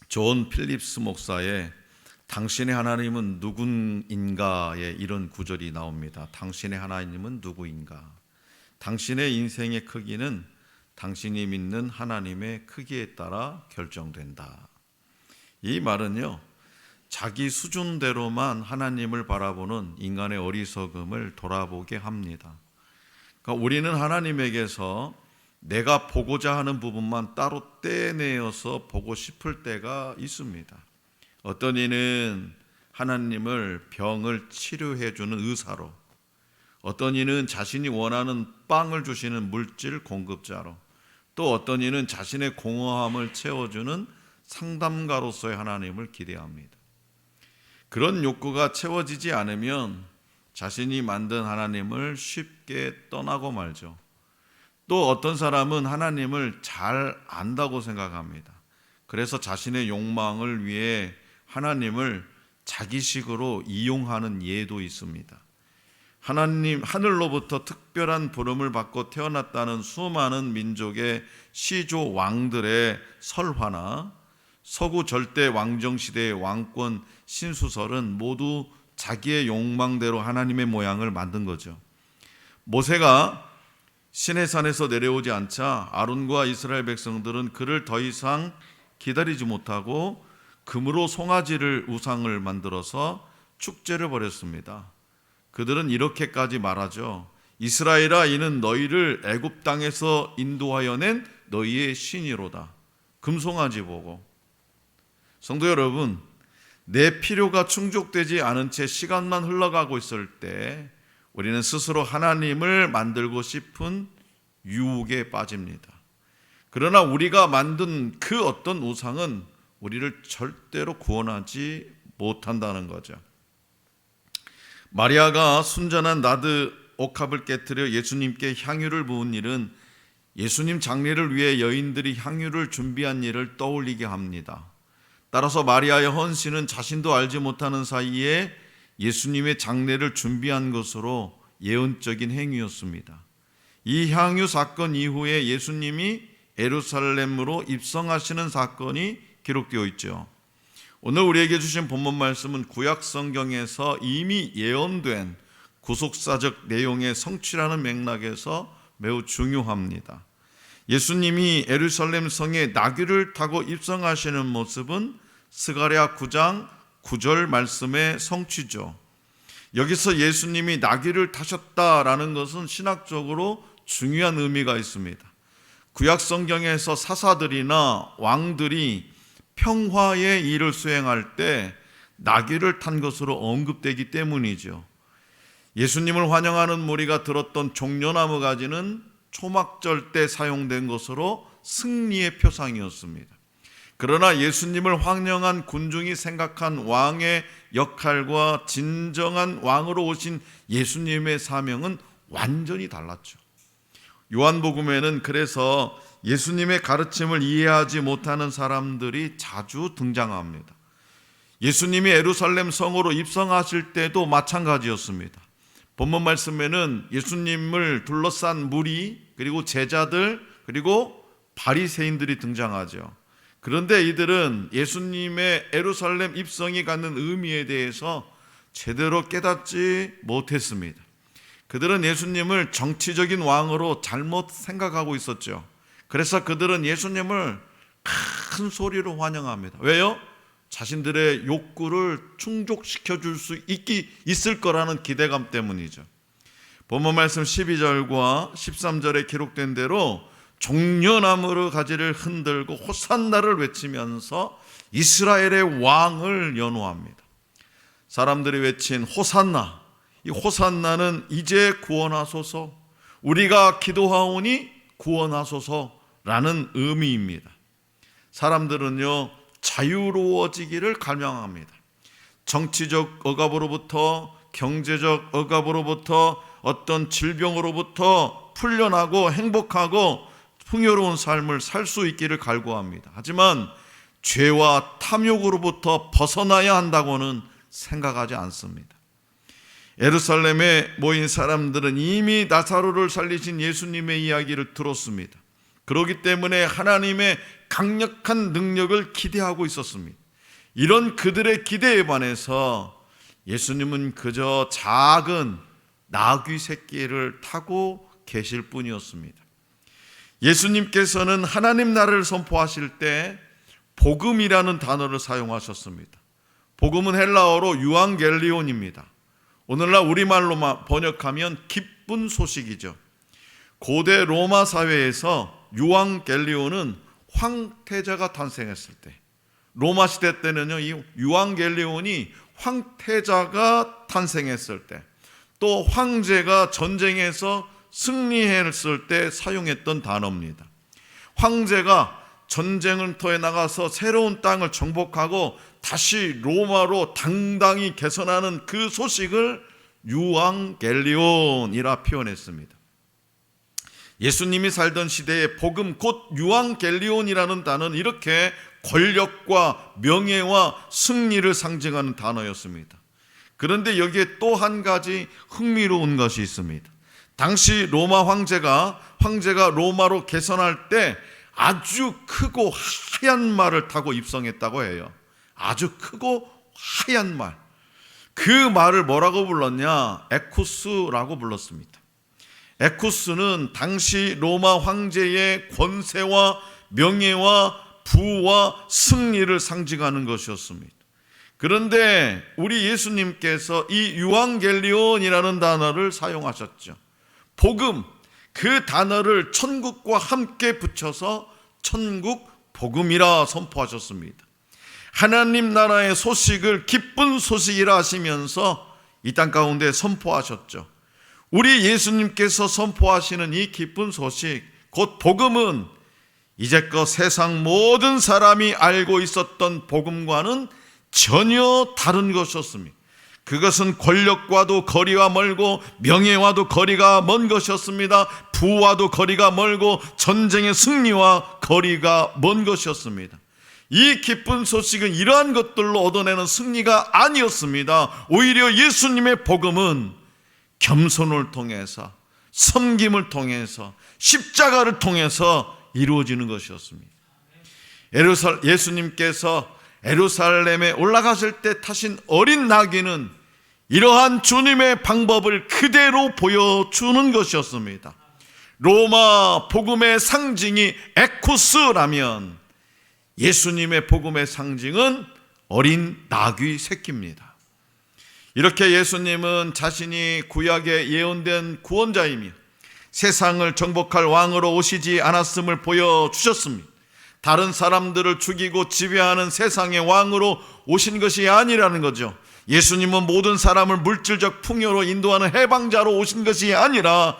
존 필립스 목사의 당신의 하나님은 누구인가에 이런 구절이 나옵니다. 당신의 하나님은 누구인가? 당신의 인생의 크기는 당신이 믿는 하나님의 크기에 따라 결정된다. 이 말은요, 자기 수준대로만 하나님을 바라보는 인간의 어리석음을 돌아보게 합니다. 그러니까 우리는 하나님에게서 내가 보고자 하는 부분만 따로 떼내어서 보고 싶을 때가 있습니다. 어떤 이는 하나님을 병을 치료해 주는 의사로, 어떤 이는 자신이 원하는 빵을 주시는 물질 공급자로, 또 어떤 이는 자신의 공허함을 채워주는 상담가로서의 하나님을 기대합니다. 그런 욕구가 채워지지 않으면 자신이 만든 하나님을 쉽게 떠나고 말죠. 또 어떤 사람은 하나님을 잘 안다고 생각합니다. 그래서 자신의 욕망을 위해 하나님을 자기식으로 이용하는 예도 있습니다. 하나님, 하늘로부터 특별한 부름을 받고 태어났다는 수많은 민족의 시조 왕들의 설화나 서구 절대 왕정 시대의 왕권 신수설은 모두 자기의 욕망대로 하나님의 모양을 만든 거죠. 모세가 시내산에서 내려오지 않자 아론과 이스라엘 백성들은 그를 더 이상 기다리지 못하고 금으로 송아지를 우상을 만들어서 축제를 벌였습니다. 그들은 이렇게까지 말하죠. 이스라엘아, 이는 너희를 애굽 땅에서 인도하여 낸 너희의 신이로다. 금송아지 보고. 성도 여러분, 내 필요가 충족되지 않은 채 시간만 흘러가고 있을 때 우리는 스스로 하나님을 만들고 싶은 유혹에 빠집니다. 그러나 우리가 만든 그 어떤 우상은 우리를 절대로 구원하지 못한다는 거죠. 마리아가 순전한 나드 옥합을 깨트려 예수님께 향유를 부은 일은 예수님 장례를 위해 여인들이 향유를 준비한 일을 떠올리게 합니다. 따라서 마리아의 헌신은 자신도 알지 못하는 사이에 예수님의 장례를 준비한 것으로 예언적인 행위였습니다. 이 향유 사건 이후에 예수님이 예루살렘으로 입성하시는 사건이 기록되어 있죠. 오늘 우리에게 주신 본문 말씀은 구약 성경에서 이미 예언된 구속사적 내용의 성취라는 맥락에서 매우 중요합니다. 예수님이 예루살렘 성에 나귀를 타고 입성하시는 모습은 스가랴 9장 9절 말씀의 성취죠. 여기서 예수님이 나귀를 타셨다라는 것은 신학적으로 중요한 의미가 있습니다. 구약 성경에서 사사들이나 왕들이 평화의 일을 수행할 때 나귀를 탄 것으로 언급되기 때문이죠. 예수님을 환영하는 무리가 들었던 종려나무 가지는 초막절 때 사용된 것으로 승리의 표상이었습니다. 그러나 예수님을 환영한 군중이 생각한 왕의 역할과 진정한 왕으로 오신 예수님의 사명은 완전히 달랐죠. 요한복음에는 그래서 예수님의 가르침을 이해하지 못하는 사람들이 자주 등장합니다. 예수님이 예루살렘 성으로 입성하실 때도 마찬가지였습니다. 본문 말씀에는 예수님을 둘러싼 무리, 그리고 제자들, 그리고 바리새인들이 등장하죠. 그런데 이들은 예수님의 예루살렘 입성이 갖는 의미에 대해서 제대로 깨닫지 못했습니다. 그들은 예수님을 정치적인 왕으로 잘못 생각하고 있었죠. 그래서 그들은 예수님을 큰 소리로 환영합니다. 왜요? 자신들의 욕구를 충족시켜 줄 수 있을 거라는 기대감 때문이죠. 본문 말씀 12절과 13절에 기록된 대로 종려나무로 가지를 흔들고 호산나를 외치면서 이스라엘의 왕을 연호합니다. 사람들이 외친 호산나, 이 호산나는 이제 구원하소서, 우리가 기도하오니 구원하소서라는 의미입니다. 사람들은요, 자유로워지기를 갈망합니다. 정치적 억압으로부터, 경제적 억압으로부터, 어떤 질병으로부터 풀려나고 행복하고 풍요로운 삶을 살 수 있기를 갈구합니다. 하지만 죄와 탐욕으로부터 벗어나야 한다고는 생각하지 않습니다. 예루살렘에 모인 사람들은 이미 나사로를 살리신 예수님의 이야기를 들었습니다. 그렇기 때문에 하나님의 강력한 능력을 기대하고 있었습니다. 이런 그들의 기대에 반해서 예수님은 그저 작은 나귀 새끼를 타고 계실 뿐이었습니다. 예수님께서는 하나님 나라를 선포하실 때 복음이라는 단어를 사용하셨습니다. 복음은 헬라어로 유앙겔리온입니다. 오늘날 우리말로 번역하면 기쁜 소식이죠. 고대 로마 사회에서 유앙겔리온은 황태자가 탄생했을 때, 로마 시대 때는요, 이 유앙겔리온이 황태자가 탄생했을 때, 또 황제가 전쟁에서 승리했을 때 사용했던 단어입니다. 황제가 전쟁을 통해 나가서 새로운 땅을 정복하고 다시 로마로 당당히 개선하는 그 소식을 유앙겔리온이라 표현했습니다. 예수님이 살던 시대의 복음 곧 유앙겔리온이라는 단어는 이렇게 권력과 명예와 승리를 상징하는 단어였습니다. 그런데 여기에 또 한 가지 흥미로운 것이 있습니다. 당시 로마 황제가 로마로 개선할 때 아주 크고 하얀 말을 타고 입성했다고 해요. 아주 크고 하얀 말. 그 말을 뭐라고 불렀냐? 에쿠스라고 불렀습니다. 에쿠스는 당시 로마 황제의 권세와 명예와 부와 승리를 상징하는 것이었습니다. 그런데 우리 예수님께서 이 유앙겔리온이라는 단어를 사용하셨죠. 복음, 그 단어를 천국과 함께 붙여서 천국 복음이라 선포하셨습니다. 하나님 나라의 소식을 기쁜 소식이라 하시면서 이 땅 가운데 선포하셨죠. 우리 예수님께서 선포하시는 이 기쁜 소식, 곧 복음은 이제껏 세상 모든 사람이 알고 있었던 복음과는 전혀 다른 것이었습니다. 그것은 권력과도 거리가 멀고 명예와도 거리가 먼 것이었습니다. 부와도 거리가 멀고 전쟁의 승리와 거리가 먼 것이었습니다. 이 기쁜 소식은 이러한 것들로 얻어내는 승리가 아니었습니다. 오히려 예수님의 복음은 겸손을 통해서, 섬김을 통해서, 십자가를 통해서 이루어지는 것이었습니다. 예수님께서 예루살렘에 올라가실 때 타신 어린 나귀는 이러한 주님의 방법을 그대로 보여주는 것이었습니다. 로마 복음의 상징이 에쿠스라면 예수님의 복음의 상징은 어린 나귀 새끼입니다. 이렇게 예수님은 자신이 구약에 예언된 구원자이며 세상을 정복할 왕으로 오시지 않았음을 보여주셨습니다. 다른 사람들을 죽이고 지배하는 세상의 왕으로 오신 것이 아니라는 거죠. 예수님은 모든 사람을 물질적 풍요로 인도하는 해방자로 오신 것이 아니라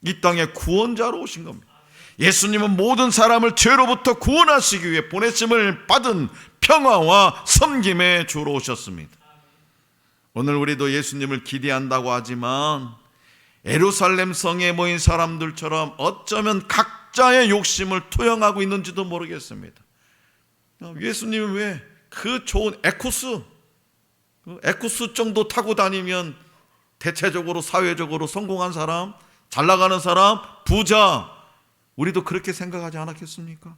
이 땅의 구원자로 오신 겁니다. 예수님은 모든 사람을 죄로부터 구원하시기 위해 보내심을 받은 평화와 섬김의 주로 오셨습니다. 오늘 우리도 예수님을 기대한다고 하지만 예루살렘 성에 모인 사람들처럼 어쩌면 각자의 욕심을 투영하고 있는지도 모르겠습니다. 예수님은 왜 그 좋은 에쿠스 정도 타고 다니면 대체적으로 사회적으로 성공한 사람, 잘 나가는 사람, 부자, 우리도 그렇게 생각하지 않았겠습니까?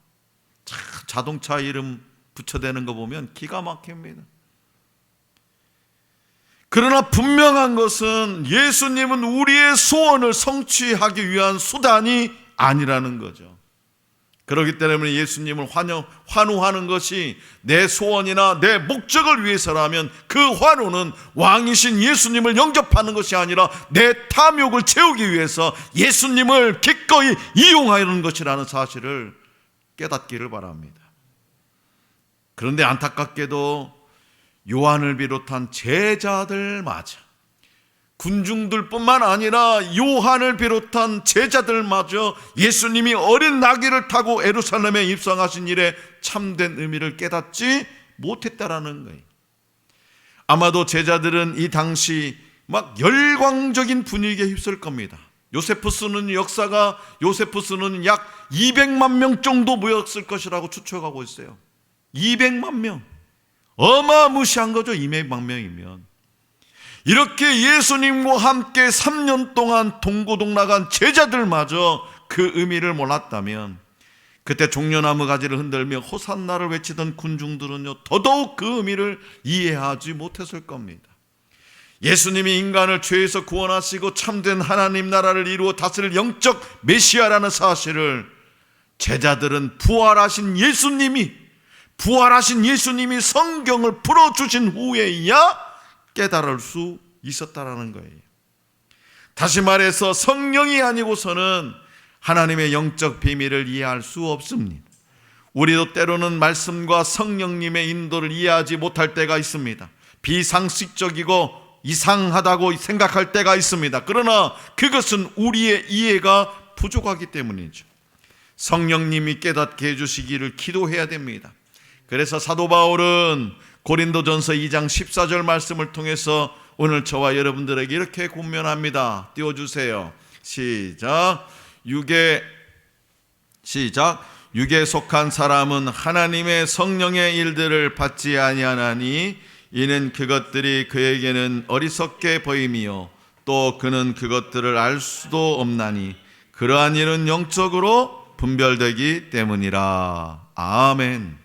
자동차 이름 붙여대는 거 보면 기가 막힙니다. 그러나 분명한 것은 예수님은 우리의 소원을 성취하기 위한 수단이 아니라는 거죠. 그렇기 때문에 예수님을 환호하는 것이 내 소원이나 내 목적을 위해서라면 그 환호는 왕이신 예수님을 영접하는 것이 아니라 내 탐욕을 채우기 위해서 예수님을 기꺼이 이용하는 것이라는 사실을 깨닫기를 바랍니다. 그런데 안타깝게도 요한을 비롯한 제자들마저, 군중들뿐만 아니라 요한을 비롯한 제자들마저 예수님이 어린 나귀를 타고 예루살렘에 입성하신 일에 참된 의미를 깨닫지 못했다라는 거예요. 아마도 제자들은 이 당시 막 열광적인 분위기에 휩쓸 겁니다. 요세푸스는 약 200만 명 정도 모였을 것이라고 추측하고 있어요. 200만 명. 어마무시한 거죠. 200만 명이면. 이렇게 예수님과 함께 3년 동안 동고동락한 제자들마저 그 의미를 몰랐다면 그때 종려나무 가지를 흔들며 호산나를 외치던 군중들은요, 더더욱 그 의미를 이해하지 못했을 겁니다. 예수님이 인간을 죄에서 구원하시고 참된 하나님 나라를 이루어 다스릴 영적 메시아라는 사실을 제자들은 부활하신 예수님이 성경을 풀어주신 후에야 깨달을 수 있었다라는 거예요. 다시 말해서 성령이 아니고서는 하나님의 영적 비밀을 이해할 수 없습니다. 우리도 때로는 말씀과 성령님의 인도를 이해하지 못할 때가 있습니다. 비상식적이고 이상하다고 생각할 때가 있습니다. 그러나 그것은 우리의 이해가 부족하기 때문이죠. 성령님이 깨닫게 해주시기를 기도해야 됩니다. 그래서 사도 바울은 고린도전서 2장 14절 말씀을 통해서 오늘 저와 여러분들에게 이렇게 권면합니다. 띄워주세요. 시작. 육에 속한 사람은 하나님의 성령의 일들을 받지 아니하나니 이는 그것들이 그에게는 어리석게 보임이요 또 그는 그것들을 알 수도 없나니 그러한 일은 영적으로 분별되기 때문이라. 아멘.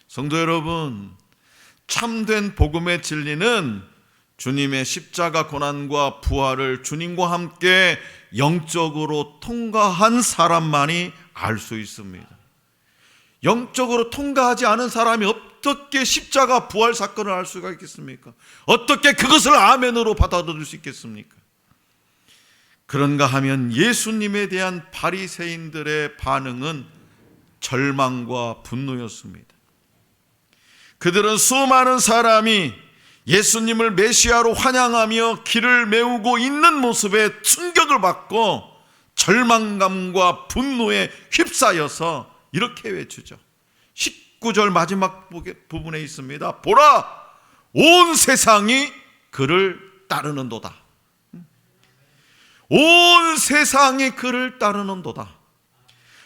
성도 여러분, 참된 복음의 진리는 주님의 십자가 고난과 부활을 주님과 함께 영적으로 통과한 사람만이 알 수 있습니다. 영적으로 통과하지 않은 사람이 어떻게 십자가 부활 사건을 알 수가 있겠습니까? 어떻게 그것을 아멘으로 받아들일 수 있겠습니까? 그런가 하면 예수님에 대한 바리새인들의 반응은 절망과 분노였습니다. 그들은 수많은 사람이 예수님을 메시아로 환영하며 길을 메우고 있는 모습에 충격을 받고 절망감과 분노에 휩싸여서 이렇게 외치죠. 19절 마지막 부분에 있습니다. 보라, 온 세상이 그를 따르는도다. 온 세상이 그를 따르는도다.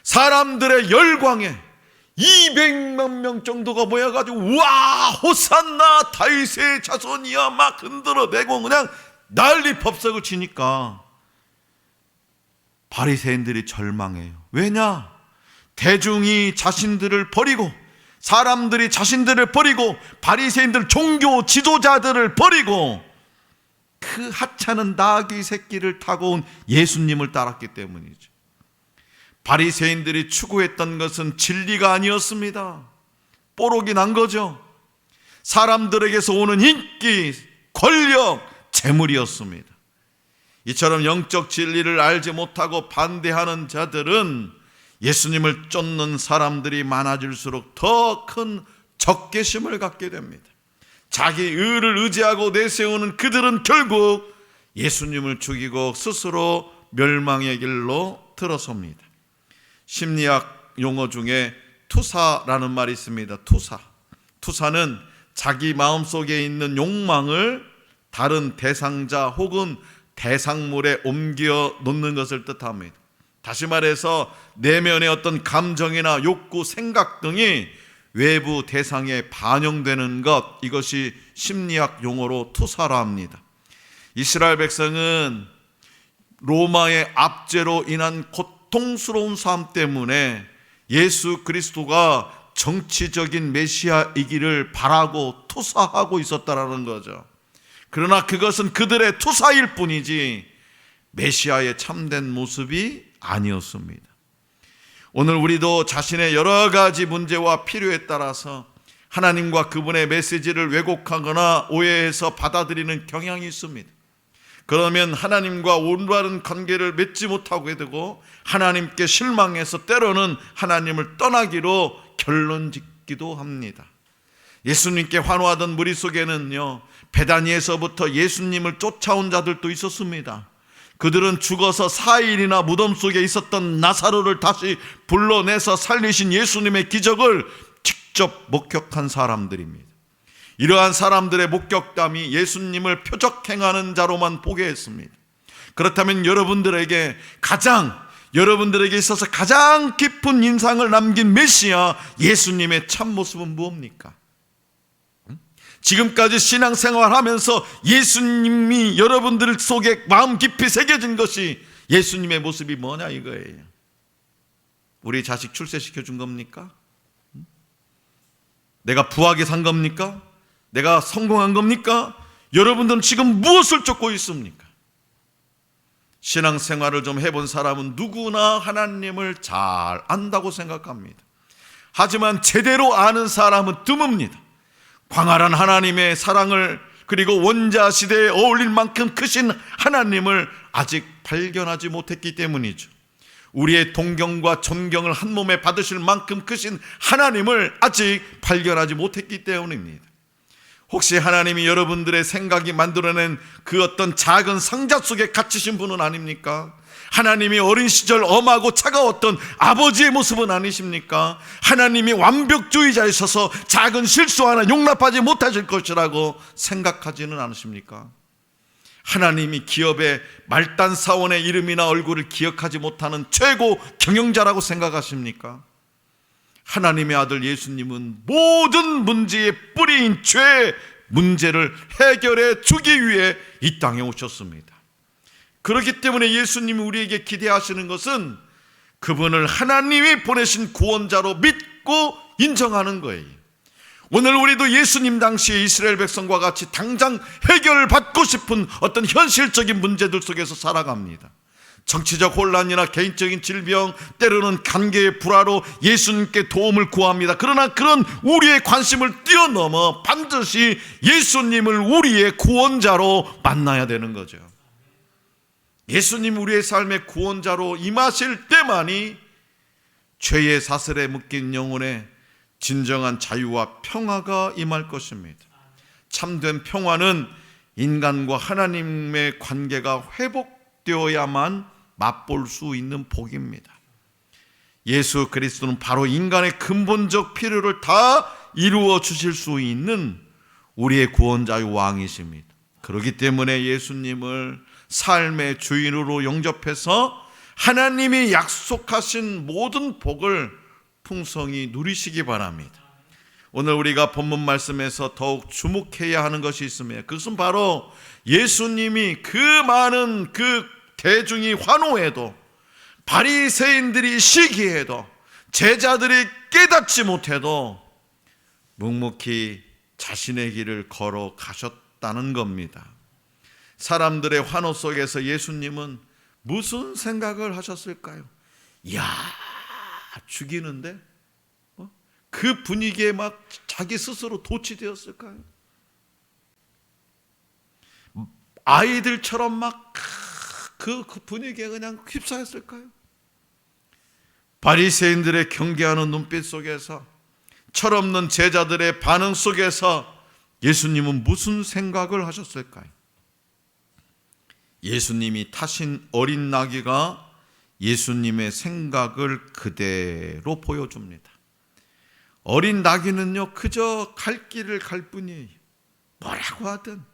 사람들의 열광에 200만 명 정도가 모여가지고 와 호산나 다윗의 자손이야 막 흔들어대고 그냥 난리 법석을 치니까 바리새인들이 절망해요. 왜냐? 대중이 자신들을 버리고 사람들이 자신들을 버리고 바리새인들 종교 지도자들을 버리고 그 하찮은 나귀 새끼를 타고 온 예수님을 따랐기 때문이죠. 바리새인들이 추구했던 것은 진리가 아니었습니다. 뽀록이 난 거죠. 사람들에게서 오는 인기, 권력, 재물이었습니다. 이처럼 영적 진리를 알지 못하고 반대하는 자들은 예수님을 쫓는 사람들이 많아질수록 더 큰 적개심을 갖게 됩니다. 자기 의를 의지하고 내세우는 그들은 결국 예수님을 죽이고 스스로 멸망의 길로 들어섭니다. 심리학 용어 중에 투사라는 말이 있습니다. 투사는 자기 마음속에 있는 욕망을 다른 대상자 혹은 대상물에 옮겨 놓는 것을 뜻합니다. 다시 말해서 내면의 어떤 감정이나 욕구, 생각 등이 외부 대상에 반영되는 것, 이것이 심리학 용어로 투사라 합니다. 이스라엘 백성은 로마의 압제로 인한 고통스러운 삶 때문에 예수 그리스도가 정치적인 메시아이기를 바라고 투사하고 있었다라는 거죠. 그러나 그것은 그들의 투사일 뿐이지 메시아의 참된 모습이 아니었습니다. 오늘 우리도 자신의 여러 가지 문제와 필요에 따라서 하나님과 그분의 메시지를 왜곡하거나 오해해서 받아들이는 경향이 있습니다. 그러면 하나님과 올바른 관계를 맺지 못하게 되고 하나님께 실망해서 때로는 하나님을 떠나기로 결론 짓기도 합니다. 예수님께 환호하던 무리 속에는요, 베다니에서부터 예수님을 쫓아온 자들도 있었습니다. 그들은 죽어서 4일이나 무덤 속에 있었던 나사로를 다시 불러내서 살리신 예수님의 기적을 직접 목격한 사람들입니다. 이러한 사람들의 목격담이 예수님을 표적행하는 자로만 보게 했습니다. 그렇다면 여러분들에게 있어서 가장 깊은 인상을 남긴 메시아 예수님의 참모습은 무엇입니까? 지금까지 신앙생활하면서 예수님이 여러분들 속에 마음 깊이 새겨진 것이 예수님의 모습이 뭐냐 이거예요. 우리 자식 출세시켜 준 겁니까? 내가 부하게 산 겁니까? 내가 성공한 겁니까? 여러분들은 지금 무엇을 쫓고 있습니까? 신앙생활을 좀 해본 사람은 누구나 하나님을 잘 안다고 생각합니다. 하지만 제대로 아는 사람은 드뭅니다. 광활한 하나님의 사랑을, 그리고 원자시대에 어울릴 만큼 크신 하나님을 아직 발견하지 못했기 때문이죠. 우리의 동경과 존경을 한 몸에 받으실 만큼 크신 하나님을 아직 발견하지 못했기 때문입니다. 혹시 하나님이 여러분들의 생각이 만들어낸 그 어떤 작은 상자 속에 갇히신 분은 아닙니까? 하나님이 어린 시절 엄하고 차가웠던 아버지의 모습은 아니십니까? 하나님이 완벽주의자이셔서 작은 실수 하나 용납하지 못하실 것이라고 생각하지는 않으십니까? 하나님이 기업의 말단 사원의 이름이나 얼굴을 기억하지 못하는 최고 경영자라고 생각하십니까? 하나님의 아들 예수님은 모든 문제의 뿌리인 죄의 문제를 해결해 주기 위해 이 땅에 오셨습니다. 그렇기 때문에 예수님이 우리에게 기대하시는 것은 그분을 하나님이 보내신 구원자로 믿고 인정하는 거예요. 오늘 우리도 예수님 당시에 이스라엘 백성과 같이 당장 해결을 받고 싶은 어떤 현실적인 문제들 속에서 살아갑니다. 정치적 혼란이나 개인적인 질병, 때로는 관계의 불화로 예수님께 도움을 구합니다. 그러나 그런 우리의 관심을 뛰어넘어 반드시 예수님을 우리의 구원자로 만나야 되는 거죠. 예수님 우리의 삶의 구원자로 임하실 때만이 죄의 사슬에 묶인 영혼에 진정한 자유와 평화가 임할 것입니다. 참된 평화는 인간과 하나님의 관계가 회복되어야만 맛볼 수 있는 복입니다. 예수 그리스도는 바로 인간의 근본적 필요를 다 이루어 주실 수 있는 우리의 구원자의 왕이십니다. 그렇기 때문에 예수님을 삶의 주인으로 영접해서 하나님이 약속하신 모든 복을 풍성히 누리시기 바랍니다. 오늘 우리가 본문 말씀에서 더욱 주목해야 하는 것이 있습니다. 그것은 바로 예수님이 그 많은 그 대중이 환호해도, 바리새인들이 시기해도, 제자들이 깨닫지 못해도 묵묵히 자신의 길을 걸어가셨다는 겁니다. 사람들의 환호 속에서 예수님은 무슨 생각을 하셨을까요? 이야, 죽이는데? 그 분위기에 막 자기 스스로 도취되었을까요? 아이들처럼 막 그 분위기에 그냥 휩싸였을까요? 바리새인들의 경계하는 눈빛 속에서, 철없는 제자들의 반응 속에서 예수님은 무슨 생각을 하셨을까요? 예수님이 타신 어린 나귀가 예수님의 생각을 그대로 보여줍니다. 어린 나귀는요, 그저 갈 길을 갈 뿐이에요. 뭐라고 하든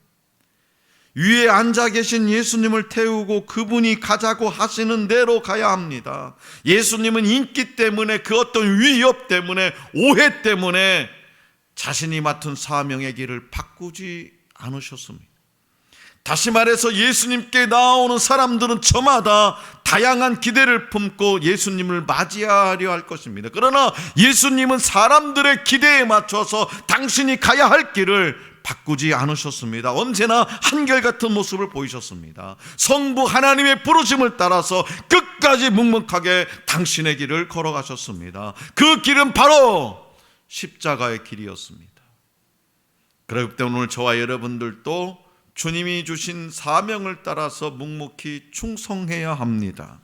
위에 앉아 계신 예수님을 태우고 그분이 가자고 하시는 대로 가야 합니다. 예수님은 인기 때문에, 그 어떤 위협 때문에, 오해 때문에 자신이 맡은 사명의 길을 바꾸지 않으셨습니다. 다시 말해서 예수님께 나오는 사람들은 저마다 다양한 기대를 품고 예수님을 맞이하려 할 것입니다. 그러나 예수님은 사람들의 기대에 맞춰서 당신이 가야 할 길을 바꾸지 않으셨습니다. 언제나 한결같은 모습을 보이셨습니다. 성부 하나님의 부르심을 따라서 끝까지 묵묵하게 당신의 길을 걸어가셨습니다. 그 길은 바로 십자가의 길이었습니다. 그렇기 때문에 오늘 저와 여러분들도 주님이 주신 사명을 따라서 묵묵히 충성해야 합니다.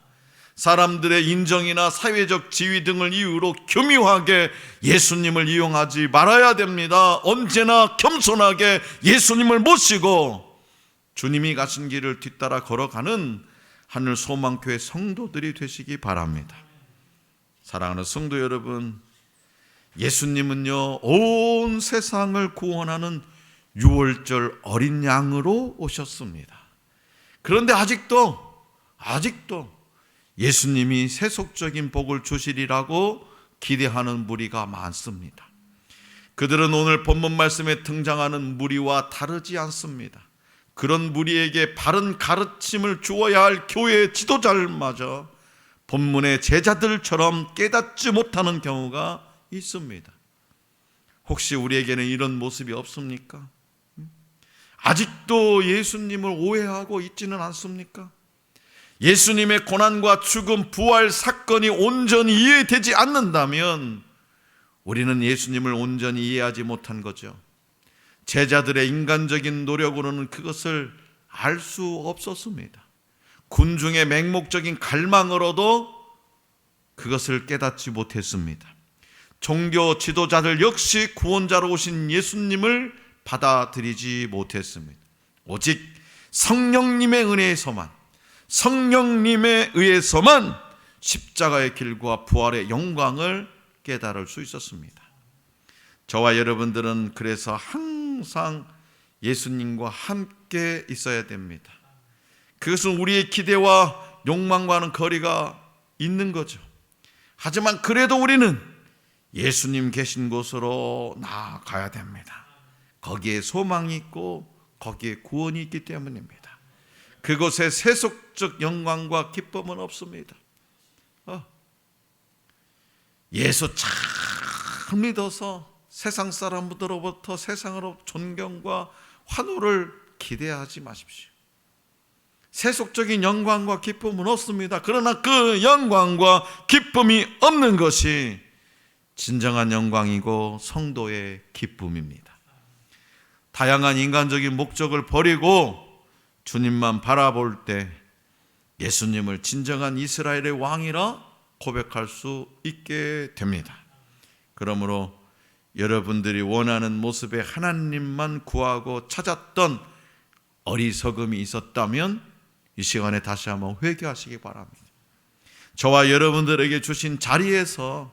사람들의 인정이나 사회적 지위 등을 이유로 교묘하게 예수님을 이용하지 말아야 됩니다. 언제나 겸손하게 예수님을 모시고 주님이 가신 길을 뒤따라 걸어가는 하늘 소망교회 성도들이 되시기 바랍니다. 사랑하는 성도 여러분, 예수님은요, 온 세상을 구원하는 6월절 어린 양으로 오셨습니다. 그런데 아직도 예수님이 세속적인 복을 주시리라고 기대하는 무리가 많습니다. 그들은 오늘 본문 말씀에 등장하는 무리와 다르지 않습니다. 그런 무리에게 바른 가르침을 주어야 할 교회의 지도자들마저 본문의 제자들처럼 깨닫지 못하는 경우가 있습니다. 혹시 우리에게는 이런 모습이 없습니까? 아직도 예수님을 오해하고 있지는 않습니까? 예수님의 고난과 죽음, 부활 사건이 온전히 이해되지 않는다면 우리는 예수님을 온전히 이해하지 못한 거죠. 제자들의 인간적인 노력으로는 그것을 알 수 없었습니다. 군중의 맹목적인 갈망으로도 그것을 깨닫지 못했습니다. 종교 지도자들 역시 구원자로 오신 예수님을 받아들이지 못했습니다. 오직 성령님의 은혜에서만, 성령님에 의해서만 십자가의 길과 부활의 영광을 깨달을 수 있었습니다. 저와 여러분들은 그래서 항상 예수님과 함께 있어야 됩니다. 그것은 우리의 기대와 욕망과는 거리가 있는 거죠. 하지만 그래도 우리는 예수님 계신 곳으로 나아가야 됩니다. 거기에 소망이 있고 거기에 구원이 있기 때문입니다. 그곳에 세속적 영광과 기쁨은 없습니다. 예수 잘 믿어서 세상 사람들로부터 세상으로 존경과 환호를 기대하지 마십시오. 세속적인 영광과 기쁨은 없습니다. 그러나 그 영광과 기쁨이 없는 것이 진정한 영광이고 성도의 기쁨입니다. 다양한 인간적인 목적을 버리고 주님만 바라볼 때 예수님을 진정한 이스라엘의 왕이라 고백할 수 있게 됩니다. 그러므로 여러분들이 원하는 모습의 하나님만 구하고 찾았던 어리석음이 있었다면 이 시간에 다시 한번 회개하시기 바랍니다. 저와 여러분들에게 주신 자리에서,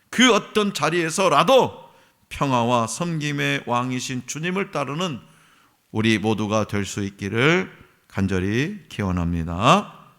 그 어떤 자리에서라도 평화와 섬김의 왕이신 주님을 따르는 우리 모두가 될 수 있기를 간절히 기원합니다.